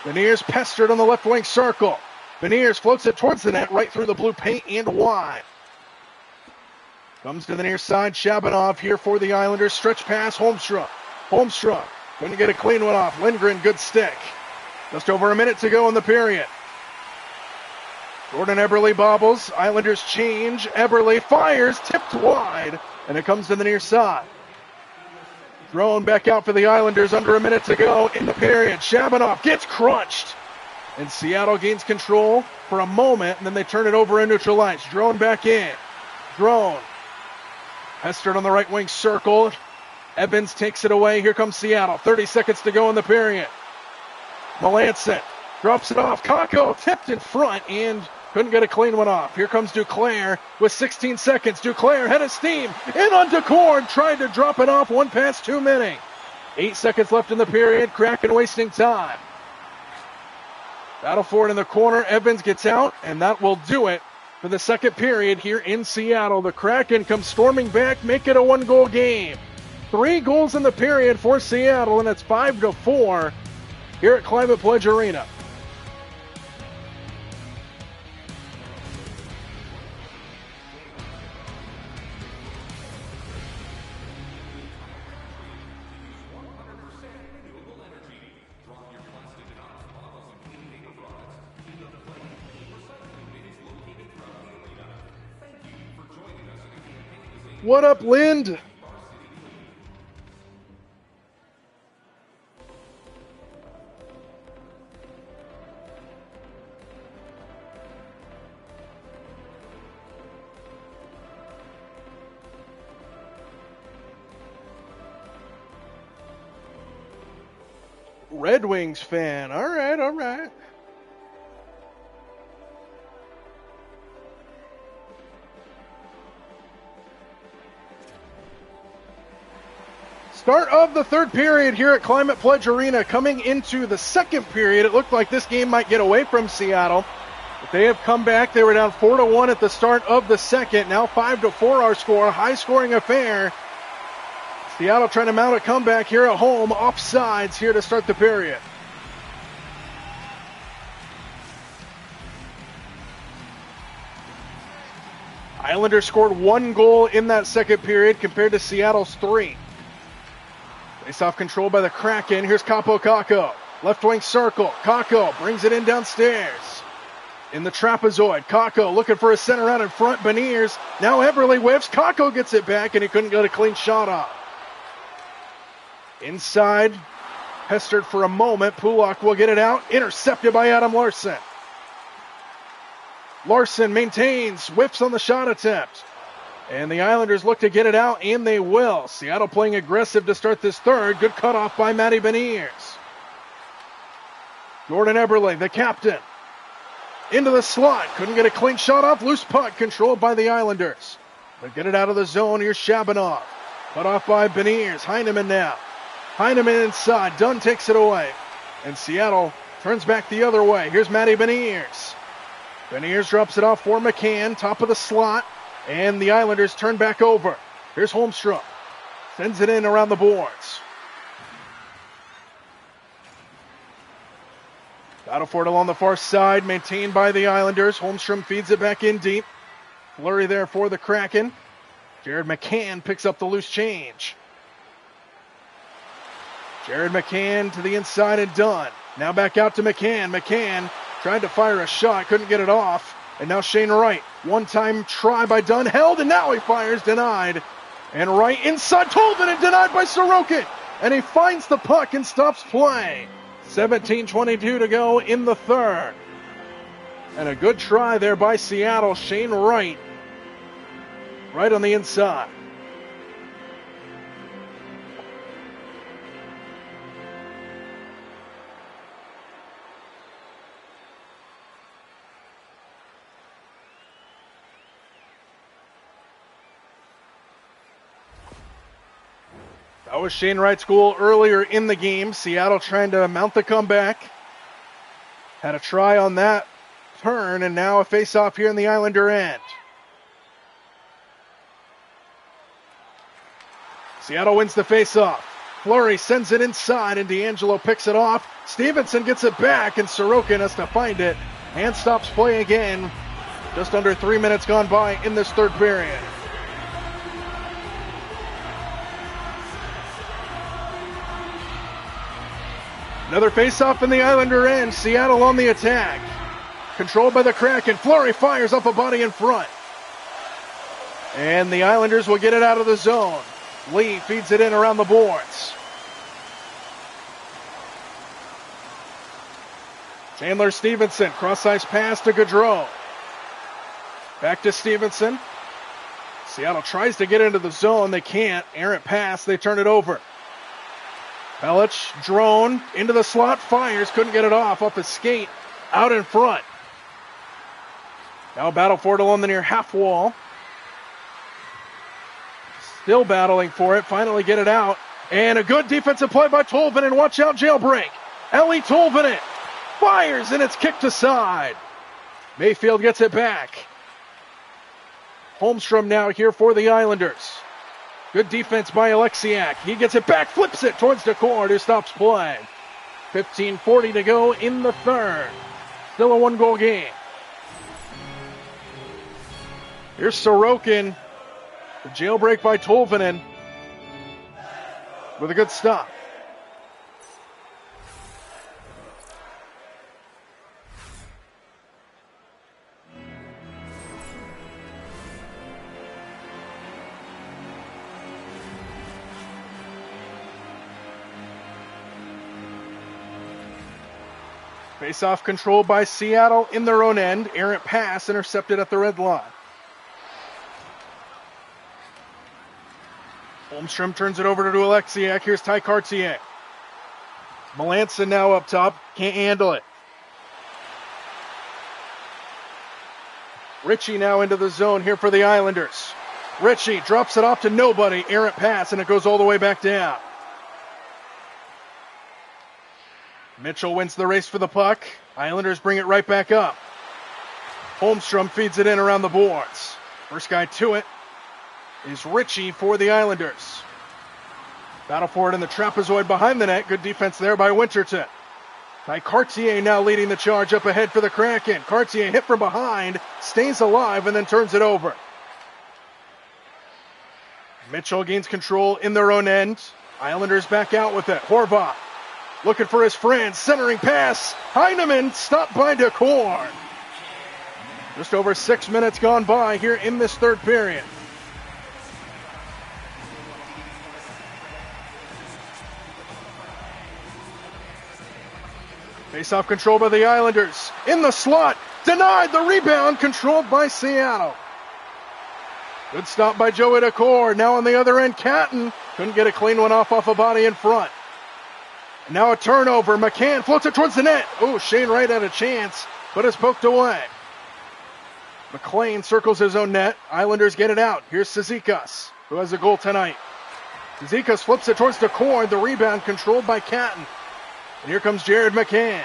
Beniers pestered on the left wing circle. Beniers floats it towards the net, right through the blue paint and wide. Comes to the near side. Shabanov here for the Islanders. Stretch pass, Holmstrom. Holmstrom couldn't get a clean one off. Lindgren, good stick. Just over a minute to go in the period. Jordan Eberle bobbles. Islanders change. Eberle fires, tipped wide, and it comes to the near side. Thrown back out for the Islanders, under a minute to go in the period. Shabanov gets crunched. And Seattle gains control for a moment, and then they turn it over in neutral ice. Drone back in. Drone. Pestered on the right wing circle. Evans takes it away. Here comes Seattle. 30 seconds to go in the period. Melanson drops it off. Kako tipped in front and couldn't get a clean one off. Here comes Duclair with 16 seconds. Duclair head of steam. In on DeCord. Tried to drop it off. 1 pass, 2 minutes. 8 seconds left in the period. Kraken wasting time. Battle for it in the corner. Evans gets out, and that will do it for the second period here in Seattle. The Kraken come storming back, make it a 1-goal game. 3 goals in the period for Seattle, and it's 5-4 here at Climate Pledge Arena. What up, Lind? Red Wings fan. All right, all right. Start of the third period here at Climate Pledge Arena. Coming into the second period, it looked like this game might get away from Seattle. But they have come back. They were down 4-1 at the start of the second. Now 5-4 our score. High-scoring affair. Seattle trying to mount a comeback here at home. Offsides here to start the period. Islanders scored 1 goal in that second period compared to Seattle's 3. Face-off control by the Kraken. Here's Kako. Left wing circle. Kako brings it in downstairs. In the trapezoid. Kako looking for a center out in front. Beniers. Now Eberle whiffs. Kako gets it back, and he couldn't get a clean shot off. Inside. Pestered for a moment. Pulak will get it out. Intercepted by Adam Larsson. Larsson maintains. Whiffs on the shot attempt. And the Islanders look to get it out, and they will. Seattle playing aggressive to start this third. Good cutoff by Matty Beniers. Jordan Eberle, the captain. Into the slot. Couldn't get a clean shot off. Loose puck controlled by the Islanders. They get it out of the zone. Here's Shabanov. Cut off by Beniers. Heineman now. Heineman inside. Dunn takes it away. And Seattle turns back the other way. Here's Matty Beniers. Beniers drops it off for McCann. Top of the slot. And the Islanders turn back over. Here's Holmstrom. Sends it in around the boards. Battle for it along the far side. Maintained by the Islanders. Holmstrom feeds it back in deep. Flurry there for the Kraken. Jared McCann picks up the loose change. Jared McCann to the inside and done. Now back out to McCann. McCann tried to fire a shot. Couldn't get it off. And now Shane Wright. One-time try by Dunn. Held, and now he fires. Denied. And Wright inside. Tolvin and denied by Sorokin. And he finds the puck and stops play. 17:22 to go in the third. And a good try there by Seattle. Shane Wright. Right on the inside. That was Shane Wright's goal earlier in the game. Seattle trying to mount the comeback. Had a try on that turn, and now a face-off here in the Islander end. Seattle wins the face-off. Fleury sends it inside, and D'Angelo picks it off. Stevenson gets it back, and Sorokin has to find it. And stops play again. Just under 3 minutes gone by in this third period. Another face-off in the Islander end. Seattle on the attack. Controlled by the Kraken. Fleury fires up a body in front. And the Islanders will get it out of the zone. Lee feeds it in around the boards. Chandler Stevenson, cross-ice pass to Gaudreau. Back to Stevenson. Seattle tries to get into the zone. They can't. Errant pass. They turn it over. Pelich, drone, into the slot, fires, couldn't get it off his skate, out in front. Now battle for it along the near half wall. Still battling for it, finally get it out. And a good defensive play by Tolvanen, watch out, jailbreak. Ellie Tolvanen fires, and it's kicked aside. Mayfield gets it back. Holmstrom now here for the Islanders. Good defense by Alexiak. He gets it back, flips it towards Decord, who stops play. 15:40 to go in the third. Still a one-goal game. Here's Sorokin. The jailbreak by Tolvanen with a good stop. Face-off controlled by Seattle in their own end. Errant pass intercepted at the red line. Holmstrom turns it over to Alexiak. Here's Ty Cartier. Melanson now up top. Can't handle it. Ritchie now into the zone here for the Islanders. Ritchie drops it off to nobody. Errant pass, and it goes all the way back down. Mitchell wins the race for the puck. Islanders bring it right back up. Holmstrom feeds it in around the boards. First guy to it is Ritchie for the Islanders. Battle for it in the trapezoid behind the net. Good defense there by Winterton. By Cartier now leading the charge up ahead for the Kraken. Cartier hit from behind, stays alive, and then turns it over. Mitchell gains control in their own end. Islanders back out with it. Horvath looking for his friend. Centering pass. Heineman stopped by Decord. Just over 6 minutes gone by here in this third period. Face-off control by the Islanders. In the slot. Denied the rebound. Controlled by Seattle. Good stop by Joey Decord. Now on the other end, Catton couldn't get a clean one off a body in front. And now a turnover. McCann floats it towards the net. Oh, Shane Wright had a chance, but it's poked away. McLean circles his own net. Islanders get it out. Here's Cizikas, who has a goal tonight. Cizikas flips it towards Decord. The rebound controlled by Catton. And here comes Jared McCann.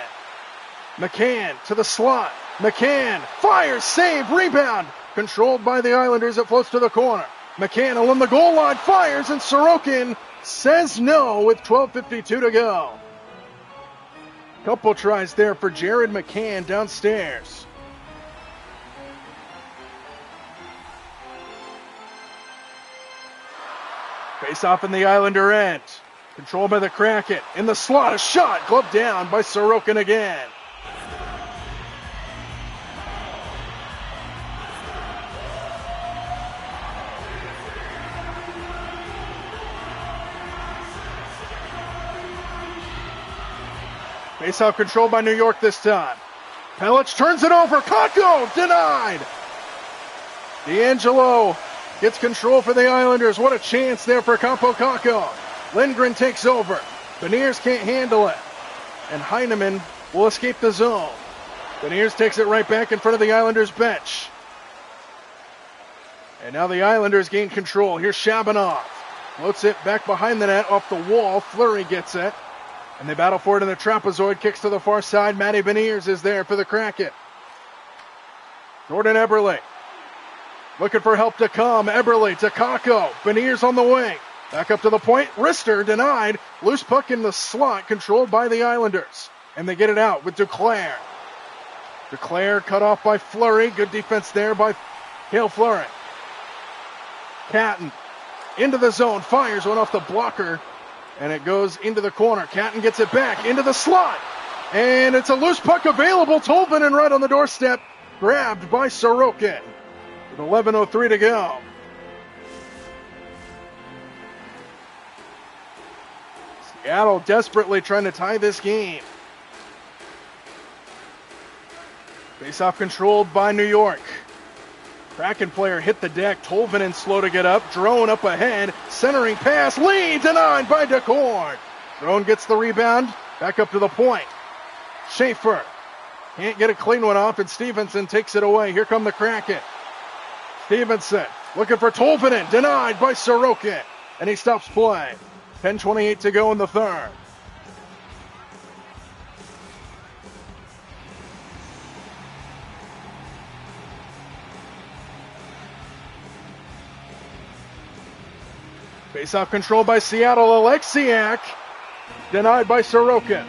McCann to the slot. McCann fires, save, rebound. Controlled by the Islanders. It floats to the corner. McCann along the goal line fires, and Sorokin says no with 12:52 to go. Couple tries there for Jared McCann downstairs. Face off in the Islander end. Controlled by the Kraken. In the slot, a shot gloved down by Sorokin again. Face-off controlled by New York this time. Pelich turns it over. Kakko denied. D'Angelo gets control for the Islanders. What a chance there for Kaapo Kakko. Lindgren takes over. Beniers can't handle it. And Heineman will escape the zone. Beniers takes it right back in front of the Islanders bench. And now the Islanders gain control. Here's Shabanov. Floats it back behind the net off the wall. Fleury gets it. And they battle for it in the trapezoid. Kicks to the far side. Matty Beniers is there for the Kraken. Jordan Eberle looking for help to come. Eberle to Kakko. Beniers on the wing. Back up to the point. Wrister denied. Loose puck in the slot controlled by the Islanders. And they get it out with Duclair. Duclair cut off by Fleury. Good defense there by Hale Fleury. Catton into the zone. Fires one off the blocker. And it goes into the corner. Catton gets it back into the slot. And it's a loose puck available. Tolvanen right on the doorstep. Grabbed by Sorokin. With 11:03 to go. Seattle desperately trying to tie this game. Face-off controlled by New York. Kraken player hit the deck. Tolvanen slow to get up. Drone up ahead. Centering pass. Lee denied by DeCourt. Drone gets the rebound. Back up to the point. Schaefer can't get a clean one off, and Stevenson takes it away. Here come the Kraken. Stevenson looking for Tolvanen. Denied by Sorokin. And he stops play. 10:28 to go in the third. Face-off control by Seattle. Alexiak denied by Sorokin.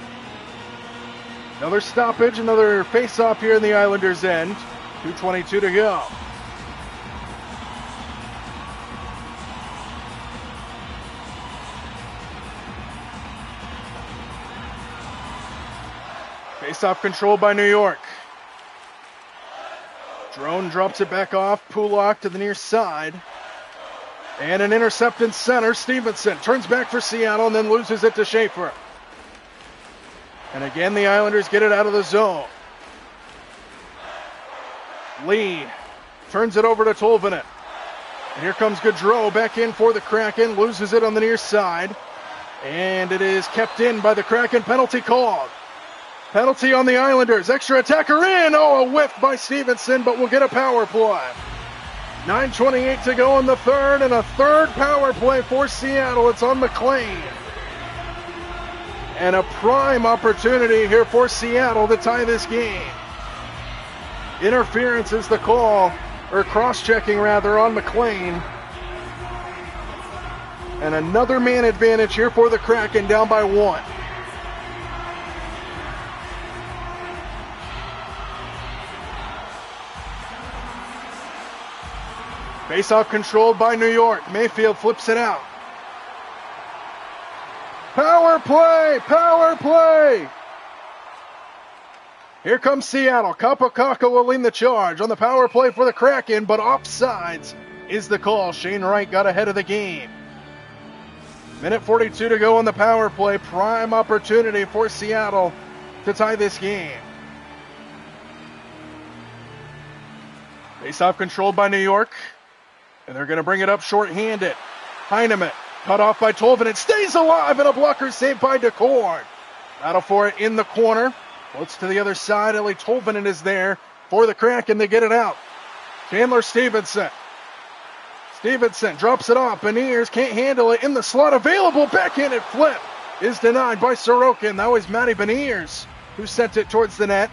Another stoppage, another face-off here in the Islanders' end. 2:22 to go. Face-off controlled by New York. Drone drops it back off. Pulak to the near side. And an intercept in center. Stevenson turns back for Seattle and then loses it to Schaefer. And again, the Islanders get it out of the zone. Lee turns it over to Tolvanen. And here comes Gaudreau back in for the Kraken. Loses it on the near side. And it is kept in by the Kraken. Penalty called. Penalty on the Islanders. Extra attacker in. Oh, a whiff by Stevenson, but we'll get a power play. 9:28 to go in the third, and a third power play for Seattle. It's on McLean. And a prime opportunity here for Seattle to tie this game. Interference is the call, or cross-checking rather, on McLean. And another man advantage here for the Kraken, down by one. Face-off controlled by New York. Mayfield flips it out. Power play! Power play! Here comes Seattle. Kapokaka will lead the charge on the power play for the Kraken, but offsides is the call. Shane Wright got ahead of the game. Minute 42 to go on the power play. Prime opportunity for Seattle to tie this game. Face-off controlled by New York. And they're going to bring it up short-handed. Heineman cut off by Tolvanen. Stays alive, and a blocker saved by DeCourt. Battle for it in the corner. Floats to the other side. Ellie Tolvanen is there for the Kraken. They get it out. Chandler Stevenson. Stevenson drops it off. Beniers can't handle it in the slot. Available backhanded flip is denied by Sorokin. That was Matty Beniers who sent it towards the net.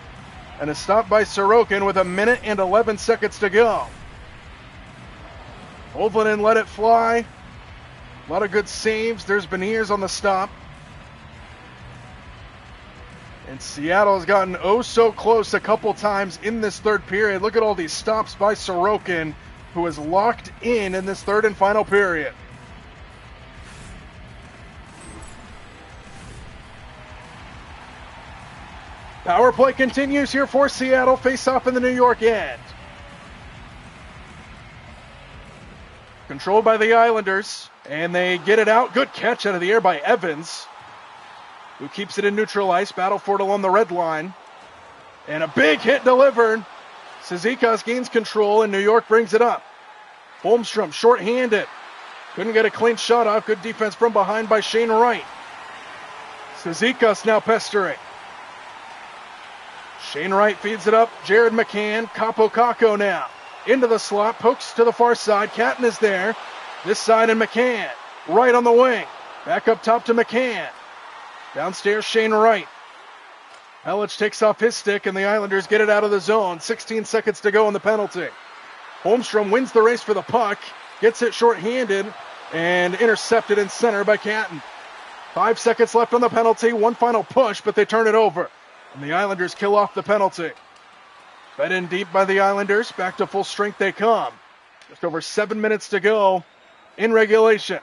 And a stop by Sorokin with 1 minute and 11 seconds to go. Tolvanen let it fly. A lot of good saves. There's Beniers on the stop. And Seattle has gotten oh so close a couple times in this third period. Look at all these stops by Sorokin, who is locked in this third and final period. Power play continues here for Seattle. Face off in the New York end. Controlled by the Islanders, and they get it out. Good catch out of the air by Evans, who keeps it in neutral ice. Battle for it along the red line. And a big hit delivered. Cizikas gains control, and New York brings it up. Holmstrom short-handed. Couldn't get a clean shot off. Good defense from behind by Shane Wright. Cizikas now pestering. Shane Wright feeds it up. Jared McCann. Kapokako now. Into the slot, pokes to the far side. Catton is there. This side and McCann Wright on the wing. Back up top to McCann. Downstairs, Shane Wright. Helich takes off his stick, and the Islanders get it out of the zone. 16 seconds to go on the penalty. Holmstrom wins the race for the puck, gets it shorthanded, and intercepted in center by Catton. 5 seconds left on the penalty. One final push, but they turn it over. And the Islanders kill off the penalty. Fed in deep by the Islanders. Back to full strength they come. Just over 7 minutes to go in regulation.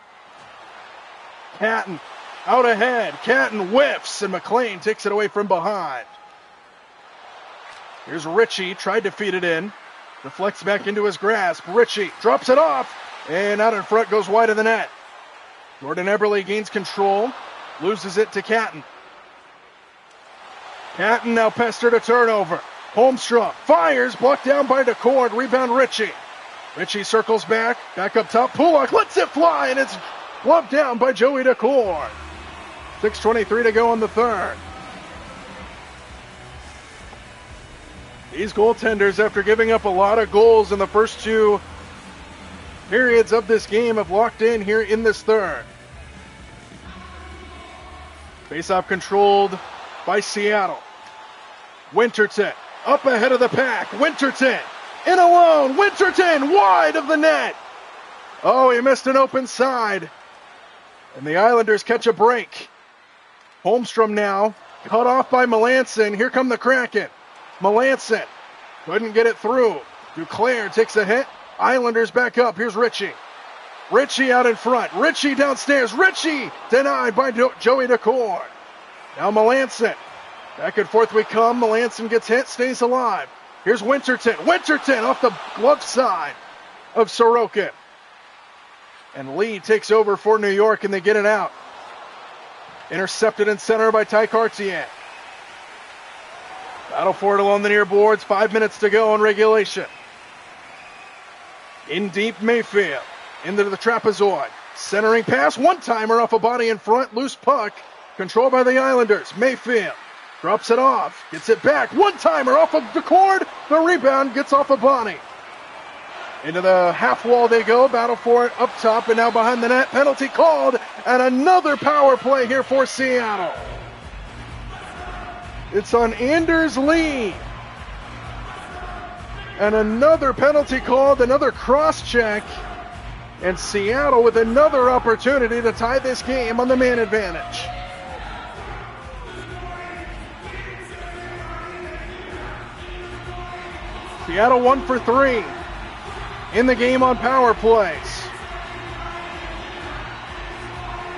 Catton out ahead. Catton whiffs, and McLean takes it away from behind. Here's Ritchie. Tried to feed it in. Deflects back into his grasp. Ritchie drops it off, and out in front goes wide of the net. Jordan Eberle gains control. Loses it to Catton. Catton now pestered a turnover. Holmstrom fires, blocked down by DeCord. Rebound Ritchie. Ritchie circles back up top. Pulak lets it fly, and it's gloved down by Joey DeCord. 6:23 to go in the third. These goaltenders, after giving up a lot of goals in the first two periods of this game, have locked in here in this third. Faceoff controlled by Seattle. Winterton up ahead of the pack. Winterton in alone. Winterton wide of the net. Oh, he missed an open side. And the Islanders catch a break. Holmstrom now cut off by Melanson. Here come the Kraken. Melanson couldn't get it through. Duclair takes a hit. Islanders back up. Here's Ritchie. Ritchie out in front. Ritchie downstairs. Ritchie denied by Joey DeCord. Now Melanson. Back and forth we come. Melanson gets hit, stays alive. Here's Winterton. Winterton off the glove side of Sorokin. And Lee takes over for New York, and they get it out. Intercepted in center by Ty Cartier. Battle for it along the near boards. 5 minutes to go in regulation. In deep, Mayfield. Into the trapezoid. Centering pass. One-timer off a body in front. Loose puck. Controlled by the Islanders. Mayfield drops it off. Gets it back. One-timer off of DeCord. The rebound gets off a body. Into the half wall they go. Battle for it up top and now behind the net. Penalty called. And another power play here for Seattle. It's on Anders Lee. And another penalty called. Another cross-check. And Seattle with another opportunity to tie this game on the man advantage. Seattle 1 for 3 in the game on power plays.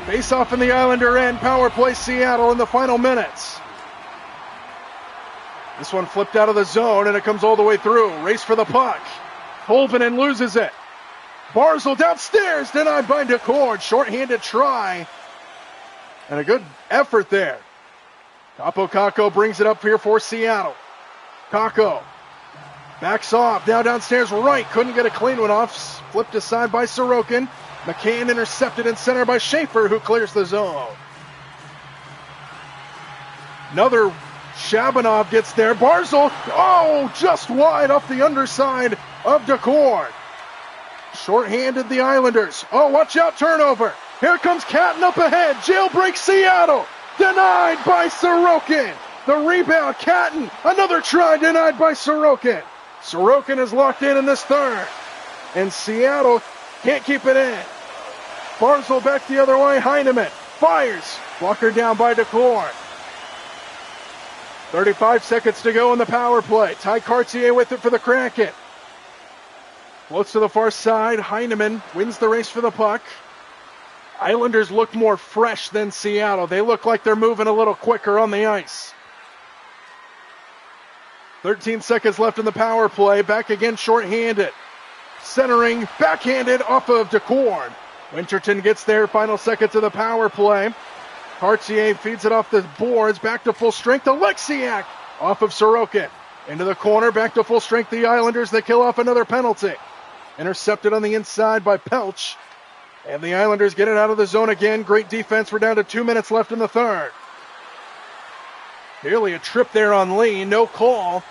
Face off in the Islander end. Power play Seattle in the final minutes. This one flipped out of the zone and it comes all the way through. Race for the puck. Holvinen loses it. Barzal downstairs, denied by DeCord. Short-handed try. And a good effort there. Capo Kakko brings it up here for Seattle. Kakko backs off. Now downstairs right. Couldn't get a clean one off. Flipped aside by Sorokin. McCann intercepted in center by Schaefer, who clears the zone. Another Shabanov gets there. Barzal, just wide off the underside of DeCord. Short-handed the Islanders. Watch out, turnover. Here comes Catton up ahead. Jailbreak Seattle. Denied by Sorokin. The rebound, Catton. Another try denied by Sorokin. Sorokin is locked in this third. And Seattle can't keep it in. Barzal back the other way. Heineman fires. Blocker down by DeCord. 35 seconds to go in the power play. Ty Cartier with it for the Kraken. Floats to the far side. Heineman wins the race for the puck. Islanders look more fresh than Seattle. They look like they're moving a little quicker on the ice. 13 seconds left in the power play. Back again short-handed. Centering, backhanded off of DeCord. Winterton gets there. Final seconds of the power play. Cartier feeds it off the boards. Back to full strength. Alexiak off of Sorokin. Into the corner. Back to full strength. The Islanders. They kill off another penalty. Intercepted on the inside by Pelch. And the Islanders get it out of the zone again. Great defense. We're down to 2 minutes left in the third. Nearly a trip there on Lee. No call.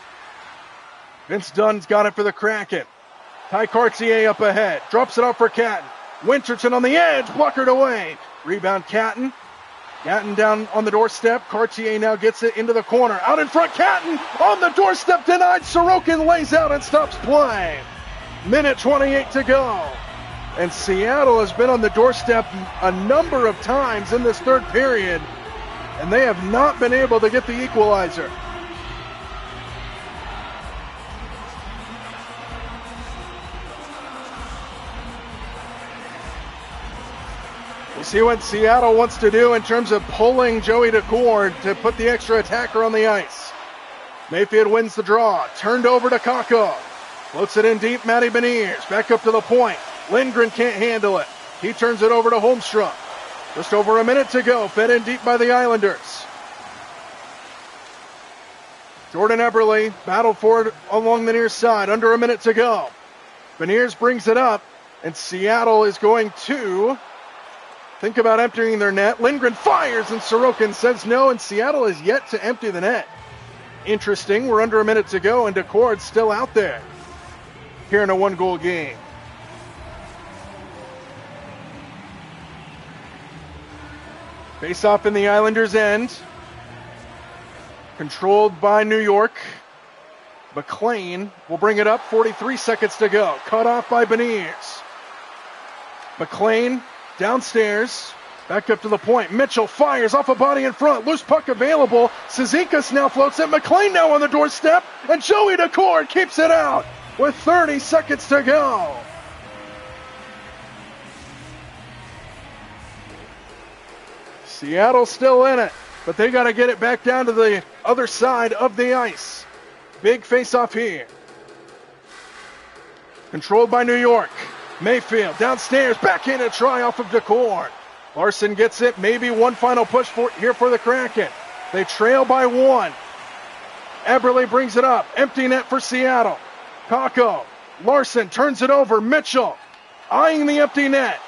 Vince Dunn's got it for the Kraken. Ty Cartier up ahead. Drops it off for Catton. Winterton on the edge, blockered away. Rebound Catton. Catton down on the doorstep. Cartier now gets it into the corner. Out in front, Catton on the doorstep, denied. Sorokin lays out and stops play. Minute 28 to go. And Seattle has been on the doorstep a number of times in this third period, and they have not been able to get the equalizer. We'll see what Seattle wants to do in terms of pulling Joey DeCord to put the extra attacker on the ice. Mayfield wins the draw. Turned over to Kakko. Floats it in deep. Matty Beniers back up to the point. Lindgren can't handle it. He turns it over to Holmstrom. Just over a minute to go. Fed in deep by the Islanders. Jordan Eberle battled for it along the near side. Under a minute to go. Beniers brings it up, and Seattle is going to think about emptying their net. Lindgren fires, and Sorokin says no, and Seattle is yet to empty the net. Interesting, we're under a minute to go, and DeCord's still out there here in a one-goal game. Face-off in the Islanders' end. Controlled by New York. McLean will bring it up, 43 seconds to go. Cut off by Beniers. McLean downstairs, back up to the point. Mitchell fires off a body in front. Loose puck available. Cizikas now floats it. McLean now on the doorstep. And Joey DeCord keeps it out with 30 seconds to go. Seattle still in it, but they got to get it back down to the other side of the ice. Big face-off here. Controlled by New York. Mayfield downstairs, backhanded try off of DeCord. Larson gets it, maybe one final push here for the Kraken. They trail by one. Eberle brings it up, empty net for Seattle. Kakko, Larson turns it over, Mitchell eyeing the empty net.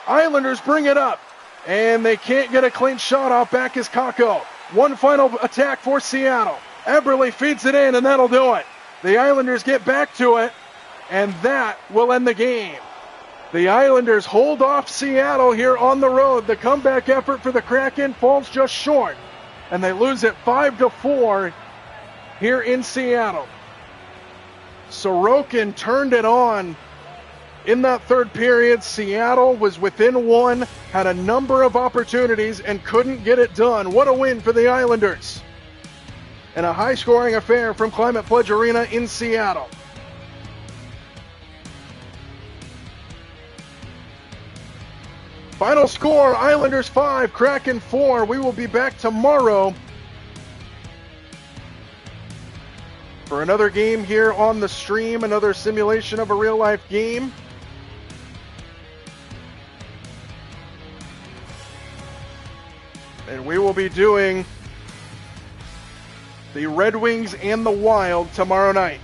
Islanders bring it up, and they can't get a clean shot off. Back is Kakko. One final attack for Seattle. Eberle feeds it in, and that'll do it. The Islanders get back to it, and that will end the game. The Islanders hold off Seattle here on the road. The comeback effort for the Kraken falls just short, and they lose it 5-4 here in Seattle. Sorokin turned it on in that third period. Seattle was within one, had a number of opportunities, and couldn't get it done. What a win for the Islanders. And a high-scoring affair from Climate Pledge Arena in Seattle. Final score, Islanders 5, Kraken 4. We will be back tomorrow for another game here on the stream, another simulation of a real-life game. And we will be doing the Red Wings and the Wild tomorrow night.